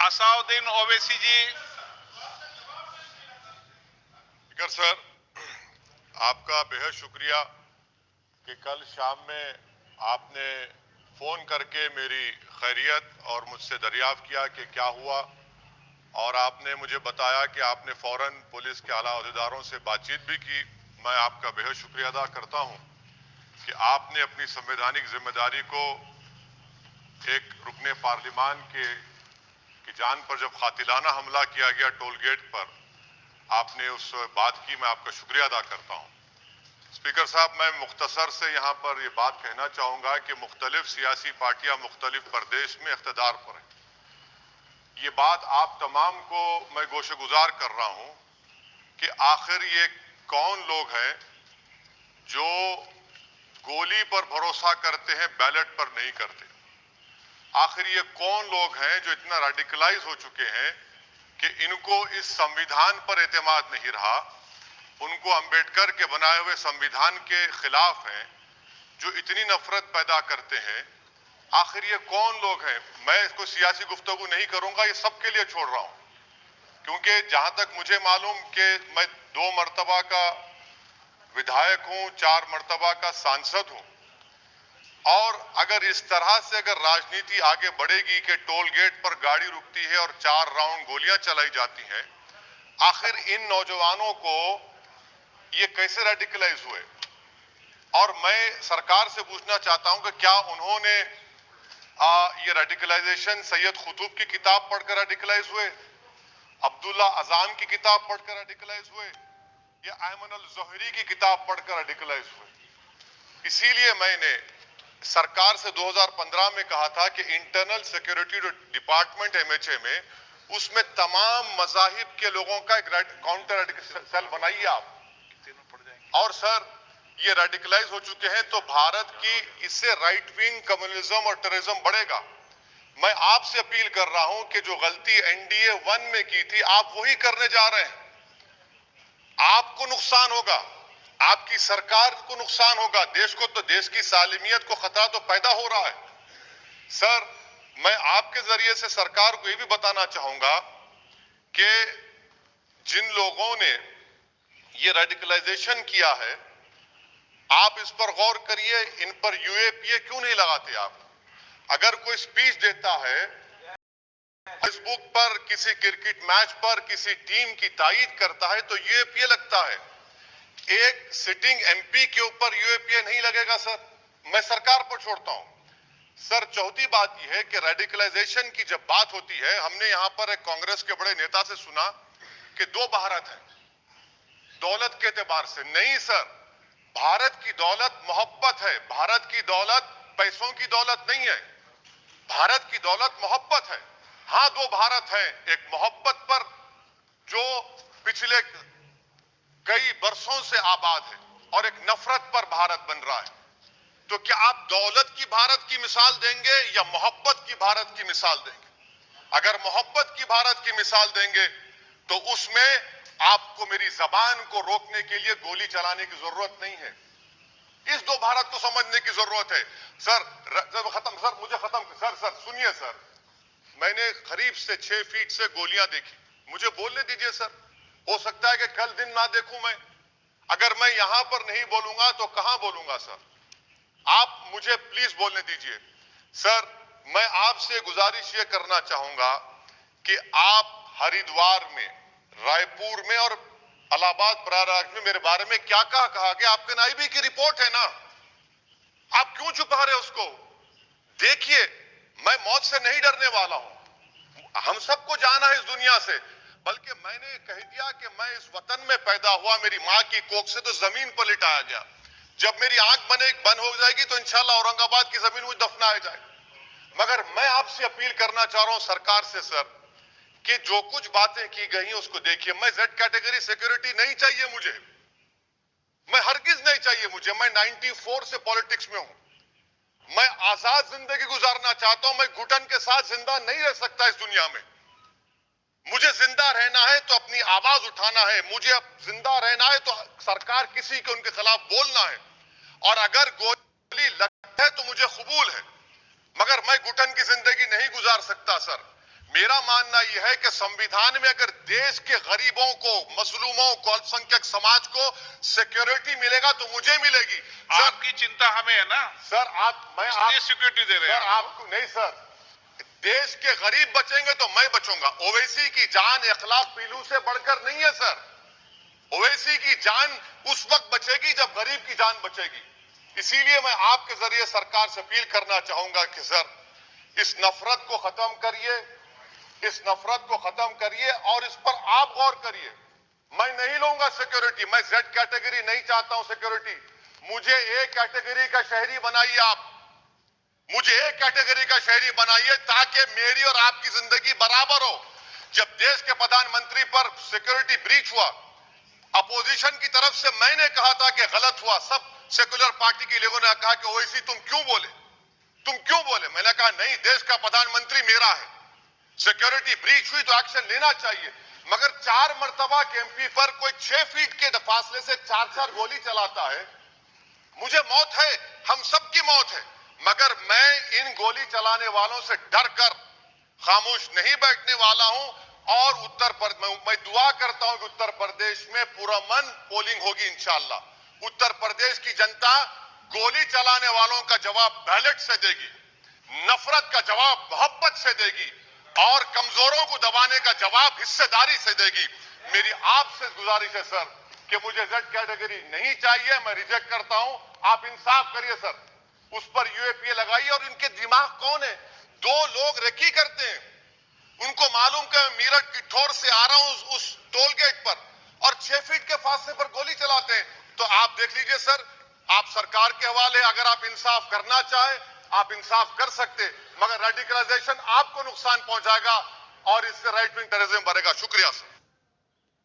असाउद्दीन ओवैसी जी। Speaker sir, आपका बेहद शुक्रिया कि कल शाम में आपने फोन करके मेरी खैरियत और मुझसे दरियाफ्त किया कि क्या हुआ, और आपने मुझे बताया कि आपने फौरन पुलिस के आला अहदेदारों से बातचीत भी की। मैं आपका बेहद शुक्रिया अदा करता हूं कि आपने अपनी संवैधानिक जिम्मेदारी को एक रुकने पार्लिमान की जान पर जब कातिलाना हमला किया गया टोल गेट पर, आपने उस बात की। मैं आपका शुक्रिया अदा करता हूं। स्पीकर साहब, मैं मुख्तसर से यहां पर यह बात कहना चाहूंगा कि मुख्तलिफ सियासी पार्टियां मुख्तलिफ प्रदेश में इख्तिदार पर हैं। ये बात आप तमाम को मैं गोशेगुजार कर रहा हूं कि आखिर ये कौन लोग हैं जो गोली पर भरोसा करते हैं, बैलेट पर नहीं करते। आखिर ये कौन लोग हैं जो इतना रेडिकलाइज हो चुके हैं कि इनको इस संविधान पर एतमाद नहीं रहा, उनको अंबेडकर के बनाए हुए संविधान के खिलाफ हैं, जो इतनी नफरत पैदा करते हैं। आखिर ये कौन लोग हैं? मैं इसको सियासी गुफ्तगू नहीं करूंगा, ये सबके लिए छोड़ रहा हूं, क्योंकि जहां तक मुझे मालूम कि मैं 2 मर्तबा का विधायक हूं, 4 मर्तबा का सांसद हूं, और अगर इस तरह से अगर राजनीति आगे बढ़ेगी कि टोल गेट पर गाड़ी रुकती है और 4 राउंड गोलियां चलाई जाती हैं, आखिर इन नौजवानों को ये कैसे रेडिकलाइज हुए? और मैं सरकार से पूछना चाहता हूं कि क्या उन्होंने ये रेडिकलाइजेशन सैयद कुतुब की किताब पढ़कर रेडिकलाइज हुए, अब्दुल्ला अजाम की किताब पढ़कर रेडिकलाइज हुए, या अयमन अल ज़ोहरी की किताब पढ़कर रेडिकलाइज हुए? इसीलिए मैंने सरकार से 2015 में कहा था कि इंटरनल सिक्योरिटी डिपार्टमेंट एमएचए में, उसमें तमाम मजाहिब के लोगों का एक काउंटर सेल बनाइए आप। और सर, ये रेडिकलाइज हो चुके हैं तो भारत की इससे राइट विंग कम्युनिज्म और टेररिज्म बढ़ेगा। मैं आपसे अपील कर रहा हूं कि जो गलती एनडीए 1 में की थी, आप वही करने जा रहे हैं। आपको नुकसान होगा, आपकी सरकार को नुकसान होगा, देश को तो, देश की सालिमियत को खतरा तो पैदा हो रहा है। सर, मैं आपके जरिए से सरकार को यह भी बताना चाहूंगा कि जिन लोगों ने ये रेडिकलाइजेशन किया है, आप इस पर गौर करिए, इन पर यूएपीए क्यों नहीं लगाते आप? अगर कोई स्पीच देता है फेसबुक पर, किसी क्रिकेट मैच पर किसी टीम की तायीद करता है, तो यूएपीए लगता है। एक सिटिंग एमपी के ऊपर यूएपीए नहीं लगेगा सर। मैं सरकार पर छोड़ता हूं। सर, चौथी बात यह है कि रेडिकलाइजेशन की जब बात होती है, हमने यहां पर एक कांग्रेस के बड़े नेता से सुना कि 2 भारत है दौलत के एतबार से। नहीं सर, भारत की दौलत मोहब्बत है। भारत की दौलत पैसों की दौलत नहीं है, भारत की दौलत मोहब्बत है। हां, 2 भारत है, एक मोहब्बत पर जो पिछले कई बरसों से आबाद है, और एक नफरत पर भारत बन रहा है। तो क्या आप दौलत की भारत की मिसाल देंगे या मोहब्बत की भारत की मिसाल देंगे? अगर मोहब्बत की भारत की मिसाल देंगे तो उसमें आपको मेरी जबान को रोकने के लिए गोली चलाने की जरूरत नहीं है। इस 2 भारत को समझने की जरूरत है। सर, सर सुनिए सर, मैंने करीब से 6 फीट से गोलियां देखी। मुझे बोलने दीजिए सर, हो सकता है कि कल दिन ना देखूं मैं। अगर मैं यहां पर नहीं बोलूंगा तो कहां बोलूंगा सर? आप मुझे प्लीज बोलने दीजिए। सर, मैं आपसे गुजारिश यह करना चाहूंगा कि आप हरिद्वार में, रायपुर में और इलाहाबाद प्रयागराज में मेरे बारे में क्या कहा कि आपके नाईबी की रिपोर्ट है ना, आप क्यों छुपा रहे उसको? देखिए, मैं मौत से नहीं डरने वाला हूं, हम सबको जाना है इस दुनिया से, बल्कि मैंने कह दिया कि मैं इस वतन में पैदा हुआ, मेरी मां की कोख से तो जमीन पर लिटाया गया। जब मेरी आंख बंद हो जाएगी तो इंशाल्लाह औरंगाबाद की जमीन मुझे दफनाया जाए। मगर मैं आपसे अपील करना चाह रहा हूं सरकार से सर, कि जो कुछ बातें की गई उसको देखिए। मैं जेड कैटेगरी सिक्योरिटी नहीं चाहिए मुझे, मैं हरगिज नहीं चाहिए मुझे। मैं 94 से पॉलिटिक्स में हूं। मैं आजाद जिंदगी गुजारना चाहता हूं। मैं घुटन के साथ जिंदा नहीं रह सकता इस दुनिया में। मुझे जिंदा रहना है तो अपनी आवाज उठाना है, मुझे जिंदा रहना है तो सरकार किसी के उनके खिलाफ बोलना है, और अगर गोली लगती है तो मुझे कबूल है, मगर मैं घुटन की जिंदगी नहीं गुजार सकता सर। मेरा मानना यह है कि संविधान में अगर देश के गरीबों को, मजलूमों को, अल्पसंख्यक समाज को सिक्योरिटी मिलेगा तो मुझे मिलेगी। आपकी चिंता हमें है ना सर, मैं सिक्योरिटी दे रहे हैं सर आपको नहीं सर, देश के गरीब बचेंगे तो मैं बचूंगा। ओवैसी की जान इखलाक पीलू से बढ़कर नहीं है सर। ओवैसी की जान उस वक्त बचेगी जब गरीब की जान बचेगी। इसीलिए मैं आपके जरिए सरकार से अपील करना चाहूंगा कि सर, इस नफरत को खत्म करिए, इस नफरत को खत्म करिए और इस पर आप गौर करिए। मैं नहीं लूंगा सिक्योरिटी, मैं जेड कैटेगरी नहीं चाहता हूं सिक्योरिटी। मुझे ए कैटेगरी का शहरी बनाइए आप, मुझे ए कैटेगरी का शहरी बनाइए ताकि मेरी और आपकी जिंदगी बराबर हो। जब देश के प्रधानमंत्री पर सिक्योरिटी ब्रीच हुआ, अपोजिशन की तरफ से मैंने कहा था कि गलत हुआ। सब सेकुलर पार्टी के लोगों ने कहा कि ओवैसी तुम क्यों बोले, तुम क्यों बोले? मैंने कहा नहीं, देश का प्रधानमंत्री मेरा है, सिक्योरिटी ब्रीच हुई तो एक्शन लेना चाहिए। मगर 4 मर्तबा के एमपी पर कोई 6 फीट के फासले से 4-4 गोली चलाता है। मुझे मौत है, हम सबकी मौत है, मगर मैं इन गोली चलाने वालों से डर कर खामोश नहीं बैठने वाला हूं। और मैं दुआ करता हूं कि उत्तर प्रदेश में पुरअमन पोलिंग होगी इंशाअल्लाह। उत्तर प्रदेश की जनता गोली चलाने वालों का जवाब बैलेट से देगी, नफरत का जवाब मोहब्बत से देगी और कमजोरों को दबाने का जवाब हिस्सेदारी से देगी। मेरी आपसे गुजारिश है सर कि मुझे जेड कैटेगरी नहीं चाहिए, मैं रिजेक्ट करता हूं। आप इंसाफ करिए सर, उस पर यूएपीए लगाइए। और इनके दिमाग कौन है? 2 लोग रेकी करते हैं, उनको मालूम कि मैं मीरठ की ठोर से आ रहा हूं उस टोल गेट पर, और 6 फीट के फासले पर गोली चलाते हैं। तो आप देख लीजिए सर, आप सरकार के हवाले, अगर आप इंसाफ करना चाहें आप इंसाफ कर सकते, मगर रेडिकलाइजेशन आपको नुकसान पहुंचाएगा और इससे राइट विंग टेररिज्म बढ़ेगा। शुक्रिया सर।